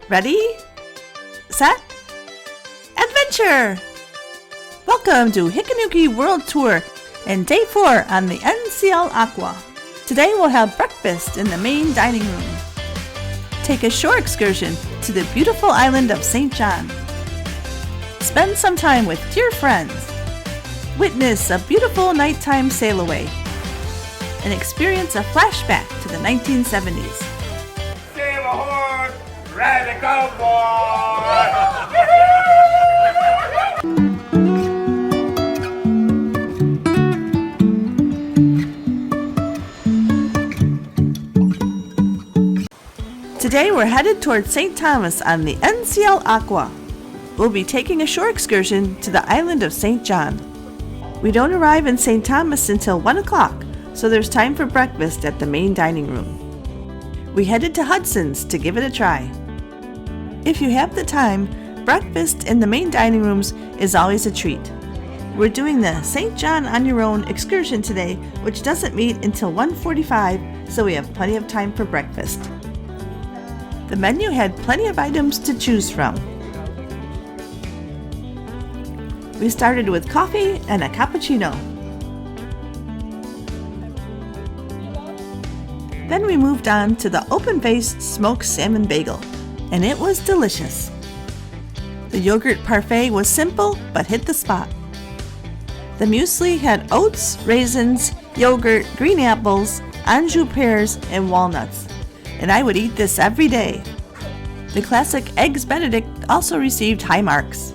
Ready, set, adventure! Welcome to Hikanuki World Tour and Day 4 on the NCL Aqua. Today we'll have breakfast in the main dining room. Take a shore excursion to the beautiful island of St. John. Spend some time with dear friends. Witness a beautiful nighttime sail away. And experience a flashback to the 1970s. Sail a horse, ride a cowboy! Today we're headed towards St. Thomas on the NCL Aqua. We'll be taking a shore excursion to the island of St. John. We don't arrive in St. Thomas until 1 o'clock, so there's time for breakfast at the main dining room. We headed to Hudson's to give it a try. If you have the time, breakfast in the main dining rooms is always a treat. We're doing the St. John on your own excursion today, which doesn't meet until 1:45, so we have plenty of time for breakfast. The menu had plenty of items to choose from. We started with coffee and a cappuccino. Then we moved on to the open-faced smoked salmon bagel, and it was delicious. The yogurt parfait was simple but hit the spot. The muesli had oats, raisins, yogurt, green apples, anjou pears, and walnuts, and I would eat this every day. The classic Eggs Benedict also received high marks.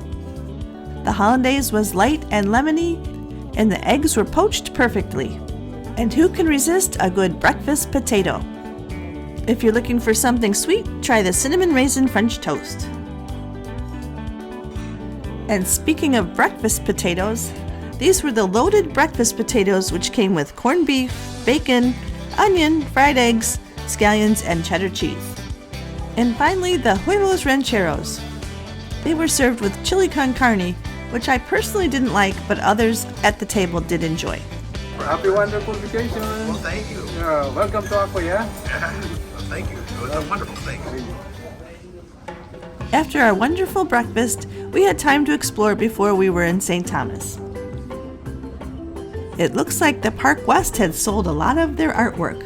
The hollandaise was light and lemony, and the eggs were poached perfectly. And who can resist a good breakfast potato? If you're looking for something sweet, try the cinnamon raisin French toast. And speaking of breakfast potatoes, these were the loaded breakfast potatoes which came with corned beef, bacon, onion, fried eggs, scallions, and cheddar cheese. And finally, the huevos rancheros. They were served with chili con carne, which I personally didn't like, but others at the table did enjoy. Happy wonderful vacation. Well, thank you. Welcome to Aqua, yeah? Well, thank you. It was a wonderful thing. After our wonderful breakfast, we had time to explore before we were in St. Thomas. It looks like the Park West had sold a lot of their artwork.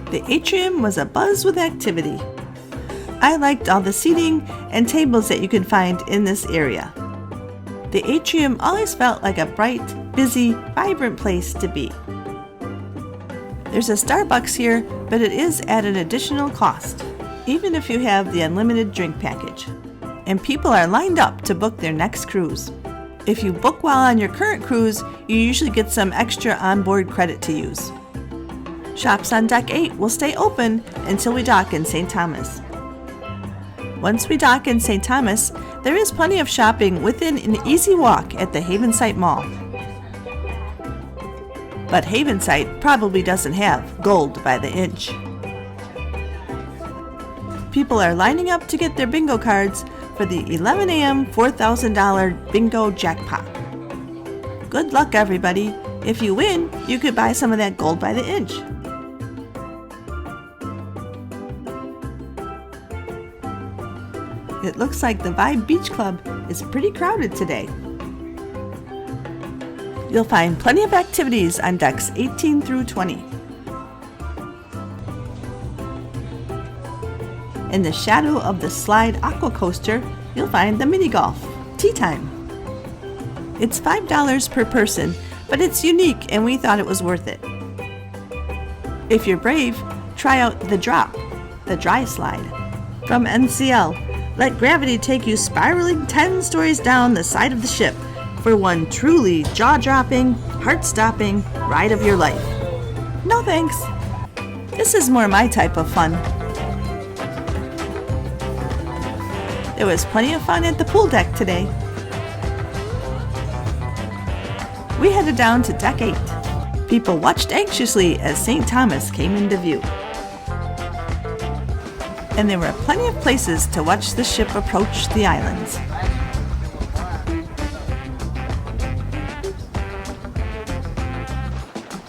The atrium was abuzz with activity. I liked all the seating and tables that you could find in this area. The atrium always felt like a bright, busy, vibrant place to be. There's a Starbucks here, but it is at an additional cost, even if you have the unlimited drink package. And people are lined up to book their next cruise. If you book while on your current cruise, you usually get some extra onboard credit to use. Shops on Deck 8 will stay open until we dock in St. Thomas. Once we dock in St. Thomas, there is plenty of shopping within an easy walk at the Havensight Mall. But Havensight probably doesn't have gold by the inch. People are lining up to get their bingo cards for the 11 a.m. $4,000 bingo jackpot. Good luck, everybody. If you win, you could buy some of that gold by the inch. It looks like the Vibe Beach Club is pretty crowded today. You'll find plenty of activities on decks 18 through 20. In the shadow of the Slide Aqua Coaster, you'll find the mini golf, Tea Time. It's $5 per person, but it's unique and we thought it was worth it. If you're brave, try out the Drop, the dry slide. From NCL, let gravity take you spiraling 10 stories down the side of the ship for one truly jaw-dropping, heart-stopping ride of your life. No thanks. This is more my type of fun. There was plenty of fun at the pool deck today. We headed down to Deck 8. People watched anxiously as St. Thomas came into view. And there were plenty of places to watch the ship approach the islands.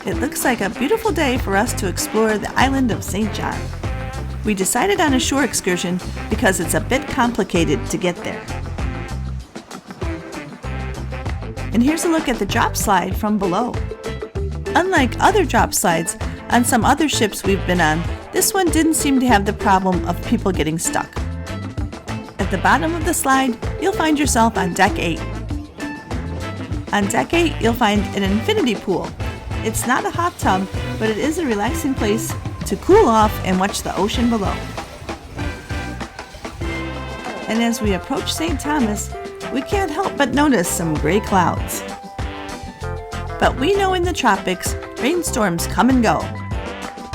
It looks like a beautiful day for us to explore the island of St. John. We decided on a shore excursion because it's a bit complicated to get there. And here's a look at the drop slide from below. Unlike other drop slides on some other ships we've been on, this one didn't seem to have the problem of people getting stuck. At the bottom of the slide, you'll find yourself on Deck 8. On Deck 8, you'll find an infinity pool. It's not a hot tub, but it is a relaxing place to cool off and watch the ocean below. And as we approach St. Thomas, we can't help but notice some gray clouds. But we know in the tropics, rainstorms come and go.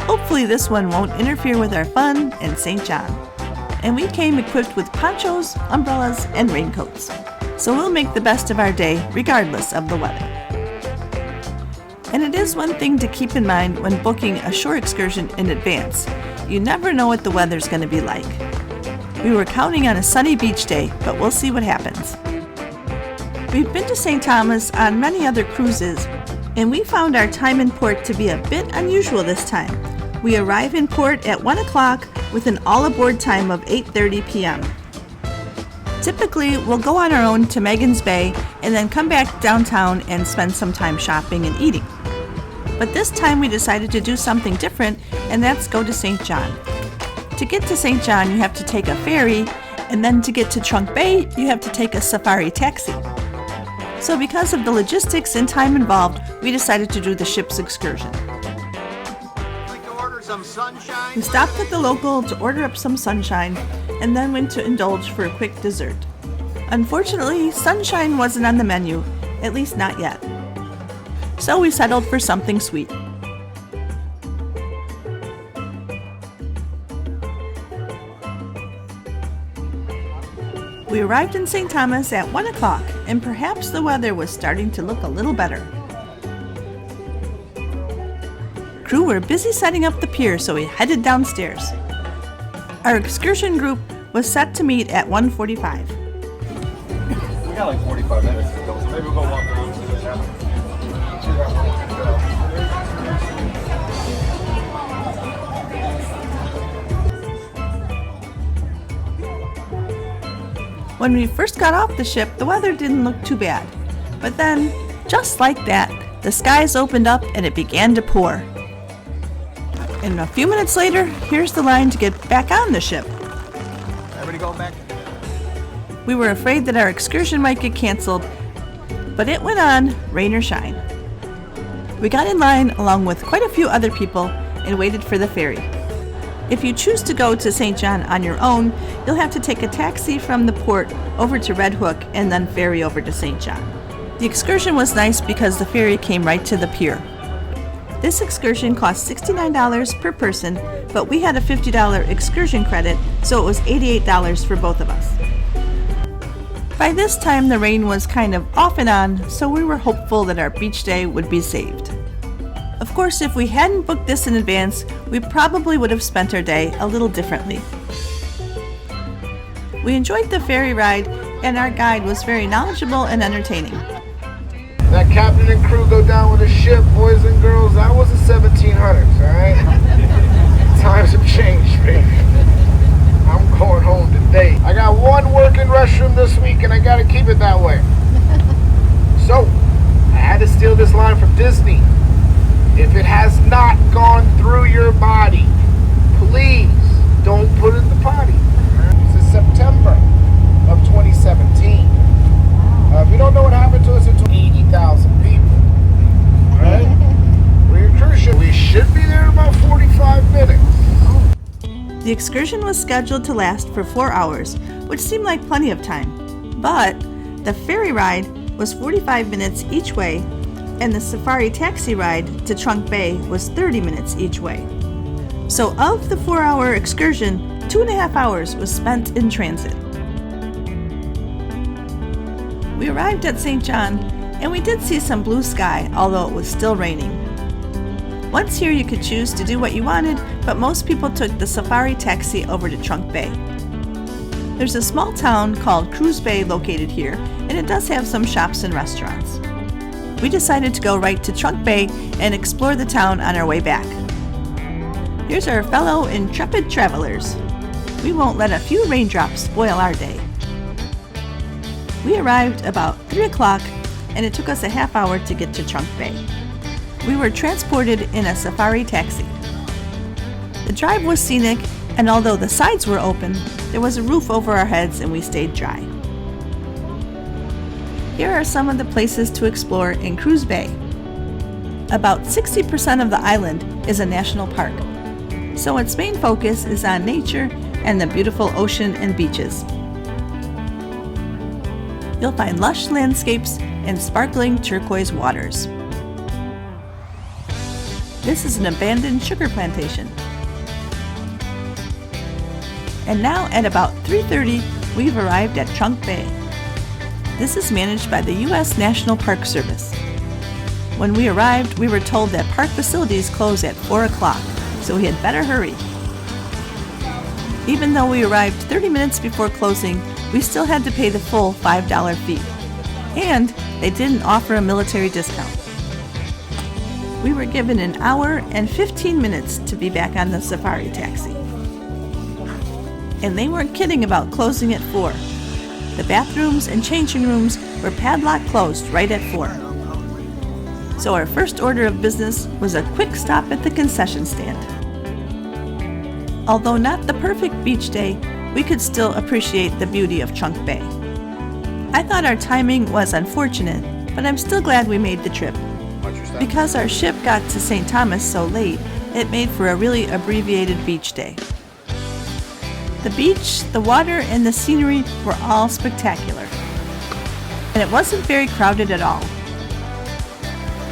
Hopefully this one won't interfere with our fun in St. John. And we came equipped with ponchos, umbrellas, and raincoats. So we'll make the best of our day regardless of the weather. And it is one thing to keep in mind when booking a shore excursion in advance. You never know what the weather's going to be like. We were counting on a sunny beach day, but we'll see what happens. We've been to St. Thomas on many other cruises, and we found our time in port to be a bit unusual this time. We arrive in port at 1 o'clock with an all-aboard time of 8:30 p.m. Typically, we'll go on our own to Megan's Bay and then come back downtown and spend some time shopping and eating. But this time we decided to do something different, and that's go to St. John. To get to St. John, you have to take a ferry, and then to get to Trunk Bay, you have to take a safari taxi. So because of the logistics and time involved, we decided to do the ship's excursion. We stopped at the local to order up some sunshine, and then went to indulge for a quick dessert. Unfortunately, sunshine wasn't on the menu, at least not yet. So we settled for something sweet. We arrived in St. Thomas at 1 o'clock, and perhaps the weather was starting to look a little better. Crew were busy setting up the pier, so we headed downstairs. Our excursion group was set to meet at 1:45. We got like 45 minutes to go, so maybe we'll go walk around. When we first got off the ship, the weather didn't look too bad. But then, just like that, the skies opened up and it began to pour. And a few minutes later, here's the line to get back on the ship. Everybody go back. We were afraid that our excursion might get canceled, but it went on, rain or shine. We got in line along with quite a few other people and waited for the ferry. If you choose to go to St. John on your own, you'll have to take a taxi from the port over to Red Hook and then ferry over to St. John. The excursion was nice because the ferry came right to the pier. This excursion cost $69 per person, but we had a $50 excursion credit, so it was $88 for both of us. By this time, the rain was kind of off and on, so we were hopeful that our beach day would be saved. Of course, if we hadn't booked this in advance, we probably would have spent our day a little differently. We enjoyed the ferry ride, and our guide was very knowledgeable and entertaining. That captain and crew go down with a ship, boys and girls. That was the 1700s, all right? Times have changed, baby. I'm going home today. I got one working restroom this week, and I got to keep it that way. So, I had to steal this line from Disney. If it has not gone through your body, please don't put it in the potty. This is September of 2017. If you don't know what happened to us, it's 80,000 people. Right? We're in cruise ship. We should be there in about 45 minutes. The excursion was scheduled to last for 4 hours, which seemed like plenty of time. But the ferry ride was 45 minutes each way, and the safari taxi ride to Trunk Bay was 30 minutes each way. So of the 4-hour excursion, 2.5 hours was spent in transit. We arrived at St. John, and we did see some blue sky, although it was still raining. Once here, you could choose to do what you wanted, but most people took the safari taxi over to Trunk Bay. There's a small town called Cruise Bay located here, and it does have some shops and restaurants. We decided to go right to Trunk Bay and explore the town on our way back. Here's our fellow intrepid travelers. We won't let a few raindrops spoil our day. We arrived about 3 o'clock, and it took us a half hour to get to Trunk Bay. We were transported in a safari taxi. The drive was scenic, and although the sides were open, there was a roof over our heads and we stayed dry. Here are some of the places to explore in Cruz Bay. About 60% of the island is a national park, so its main focus is on nature and the beautiful ocean and beaches. You'll find lush landscapes and sparkling turquoise waters. This is an abandoned sugar plantation. And now at about 3:30, we've arrived at Trunk Bay. This is managed by the U.S. National Park Service. When we arrived, we were told that park facilities close at 4 o'clock, so we had better hurry. Even though we arrived 30 minutes before closing, we still had to pay the full $5 fee. And they didn't offer a military discount. We were given an hour and 15 minutes to be back on the safari taxi. And they weren't kidding about closing at 4. The bathrooms and changing rooms were padlock closed right at 4. So our first order of business was a quick stop at the concession stand. Although not the perfect beach day, we could still appreciate the beauty of Trunk Bay. I thought our timing was unfortunate, but I'm still glad we made the trip. Because our ship got to St. Thomas so late, it made for a really abbreviated beach day. The beach, the water, and the scenery were all spectacular. And it wasn't very crowded at all.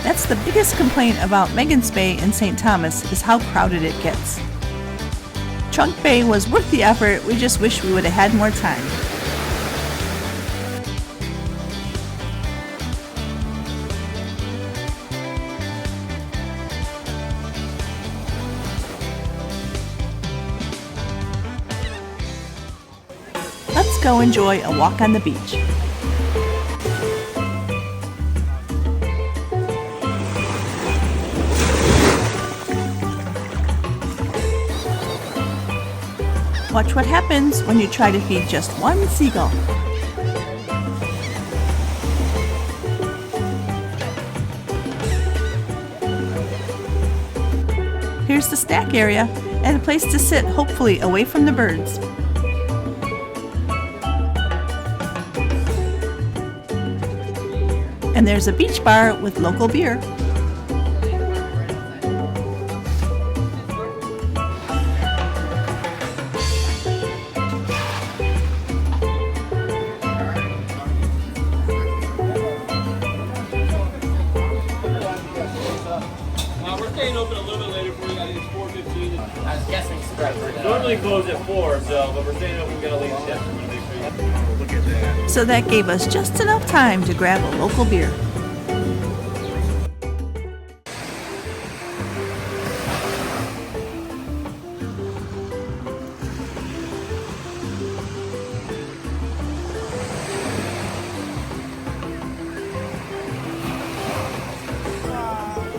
That's the biggest complaint about Megan's Bay in St. Thomas is how crowded it gets. Trunk Bay was worth the effort, we just wish we would have had more time. Let's go enjoy a walk on the beach. Watch what happens when you try to feed just one seagull. Here's the snack area and a place to sit, hopefully away from the birds. And there's a beach bar with local beer. We're staying open a little bit later for you. I think it's 4:15. I was guessing spread. Normally close at 4, so but we're staying open. We got a late shift. Look at that. So that gave us just enough time to grab a local beer.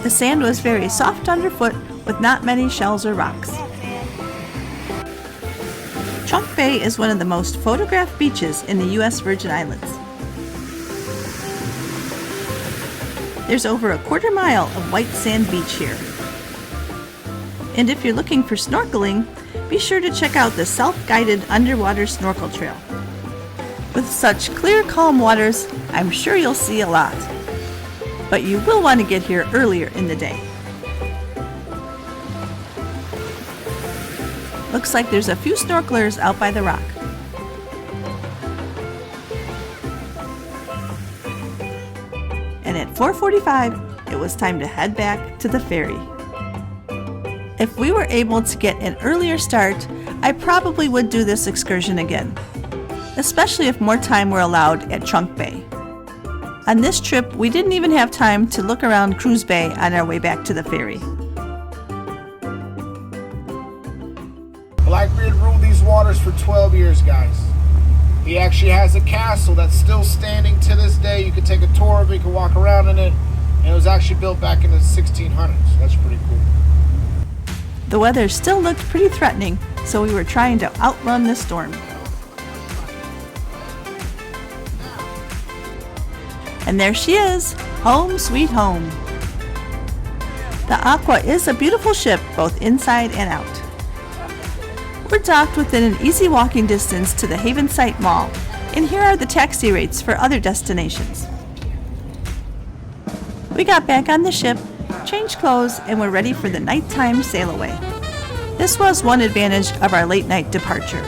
The sand was very soft underfoot with not many shells or rocks. Trunk Bay is one of the most photographed beaches in the U.S. Virgin Islands. There's over a quarter mile of white sand beach here. And if you're looking for snorkeling, be sure to check out the self-guided underwater snorkel trail. With such clear, calm waters, I'm sure you'll see a lot. But you will want to get here earlier in the day. Looks like there's a few snorkelers out by the rock. And at 4:45, it was time to head back to the ferry. If we were able to get an earlier start, I probably would do this excursion again, especially if more time were allowed at Trunk Bay. On this trip, we didn't even have time to look around Cruz Bay on our way back to the ferry. Blackbeard ruled these waters for 12 years, guys. He actually has a castle that's still standing to this day. You can take a tour of it, you can walk around in it, and it was actually built back in the 1600s. That's pretty cool. The weather still looked pretty threatening, so we were trying to outrun the storm. And there she is, home sweet home. The Aqua is a beautiful ship both inside and out. We're docked within an easy walking distance to the Havensight Mall, and here are the taxi rates for other destinations. We got back on the ship, changed clothes, and were ready for the nighttime sail away. This was one advantage of our late night departure.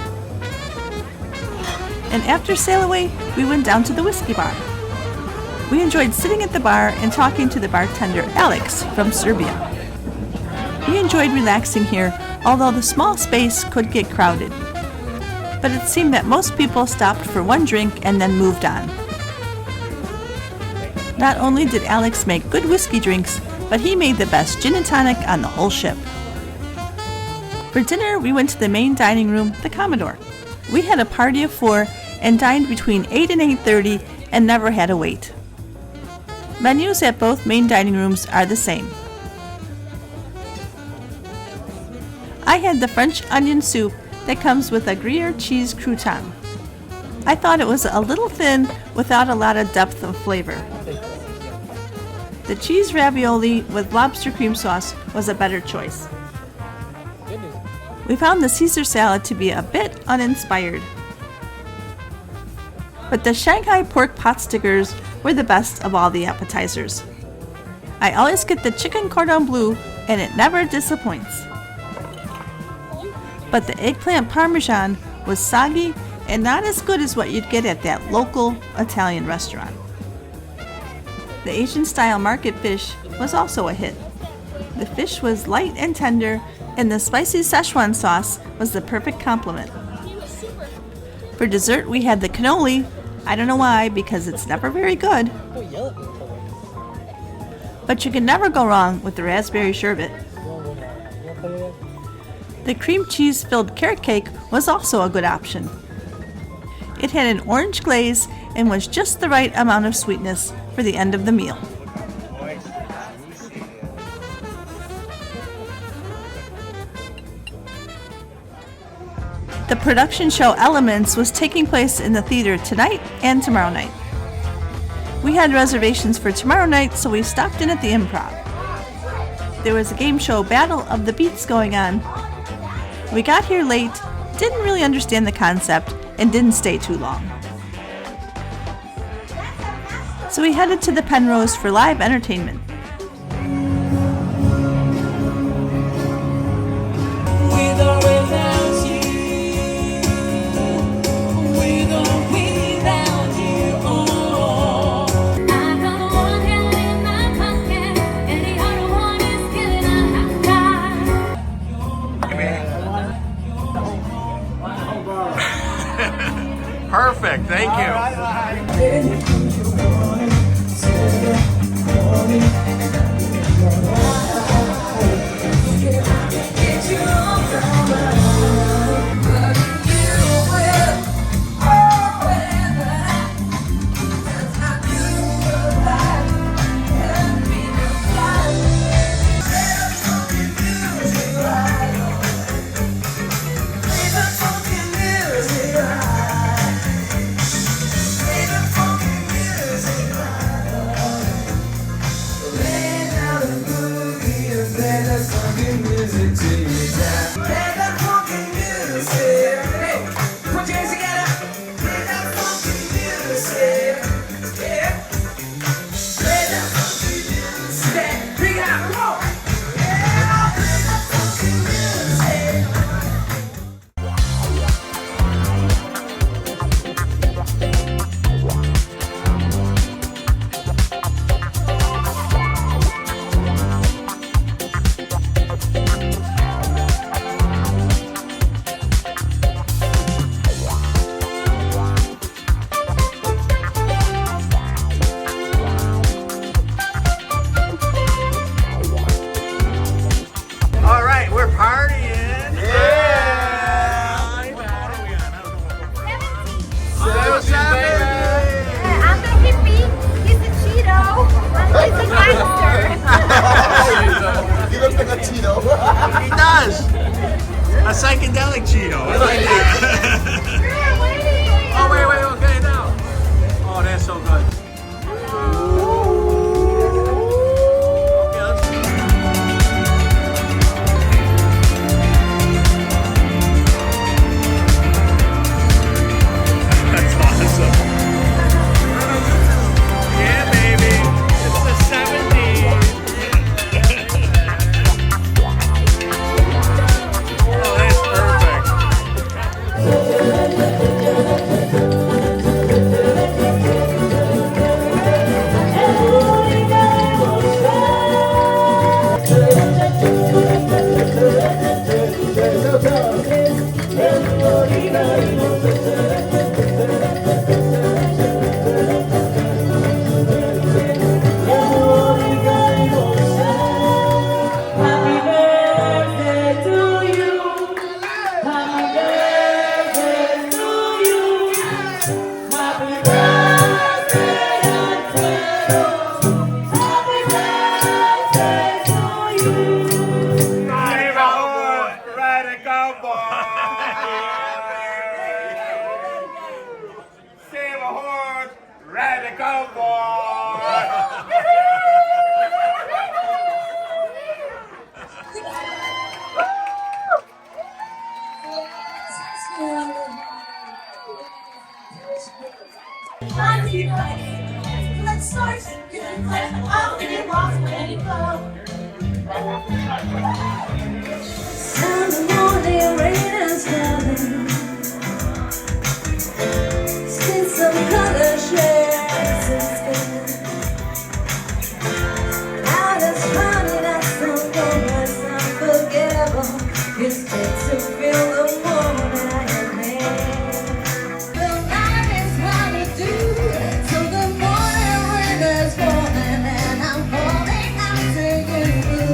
And after sail away, we went down to the whiskey bar. We enjoyed sitting at the bar and talking to the bartender Alex from Serbia. We enjoyed relaxing here, although the small space could get crowded. But it seemed that most people stopped for one drink and then moved on. Not only did Alex make good whiskey drinks, but he made the best gin and tonic on the whole ship. For dinner, we went to the main dining room, the Commodore. We had a party of 4 and dined between 8 and 8:30 and never had a wait. Menus at both main dining rooms are the same. I had the French onion soup that comes with a Gruyere cheese crouton. I thought it was a little thin without a lot of depth of flavor. The cheese ravioli with lobster cream sauce was a better choice. We found the Caesar salad to be a bit uninspired. But the Shanghai pork pot stickers were the best of all the appetizers. I always get the chicken cordon bleu and it never disappoints. But the eggplant parmesan was soggy and not as good as what you'd get at that local Italian restaurant. The Asian-style market fish was also a hit. The fish was light and tender, and the spicy Szechuan sauce was the perfect complement. For dessert, we had the cannoli. I don't know why, because it's never very good. But you can never go wrong with the raspberry sherbet. The cream cheese-filled carrot cake was also a good option. It had an orange glaze and was just the right amount of sweetness for the end of the meal. The production show Elements was taking place in the theater tonight and tomorrow night. We had reservations for tomorrow night, so we stopped in at the Improv. There was a game show Battle of the Beats going on. We got here late, didn't really understand the concept, and didn't stay too long. So we headed to the Penrose for live entertainment. Perfect, thank you. I'm the hippie. He's the Cheeto. I'm the gangster. He looks like a Cheeto. He does. A psychedelic Cheeto. I like that. Oh, wait, okay, now. Oh, that's so good. That's awesome. Yeah, baby. It's the 70s. Oh, that's perfect. Let's start. I'll get lost when you go. Sunday morning, rain is falling. Still some color shades is I just found it out something that's unforgettable. It's good to feel the moment I am here. The night is hard to do, so the morning rain is falling, and I'm falling out to you.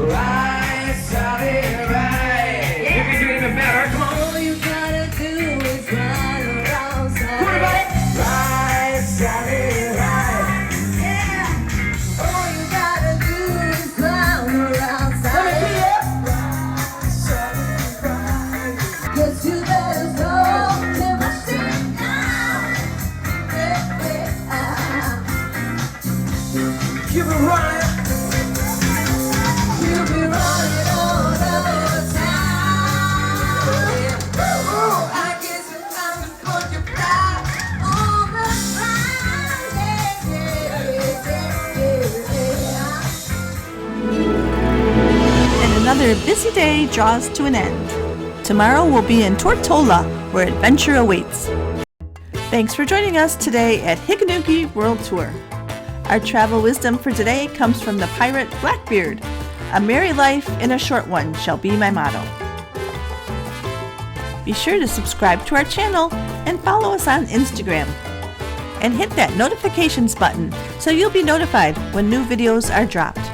Right, Sally, right. You can do even better. Come on. All you gotta do is run around, Sally. Right, Sally, right. Yeah. All you gotta do is clown around, Sally. Cause you better go to my shit now. Yeah. Keep it running. You'll be running all over town. Ooh, I guess it's time to put your back on the ground. Yeah. And another busy day draws to an end. Tomorrow we'll be in Tortola, where adventure awaits. Thanks for joining us today at Hikanuki World Tour. Our travel wisdom for today comes from the pirate Blackbeard. A merry life in a short one shall be my motto. Be sure to subscribe to our channel and follow us on Instagram. And hit that notifications button so you'll be notified when new videos are dropped.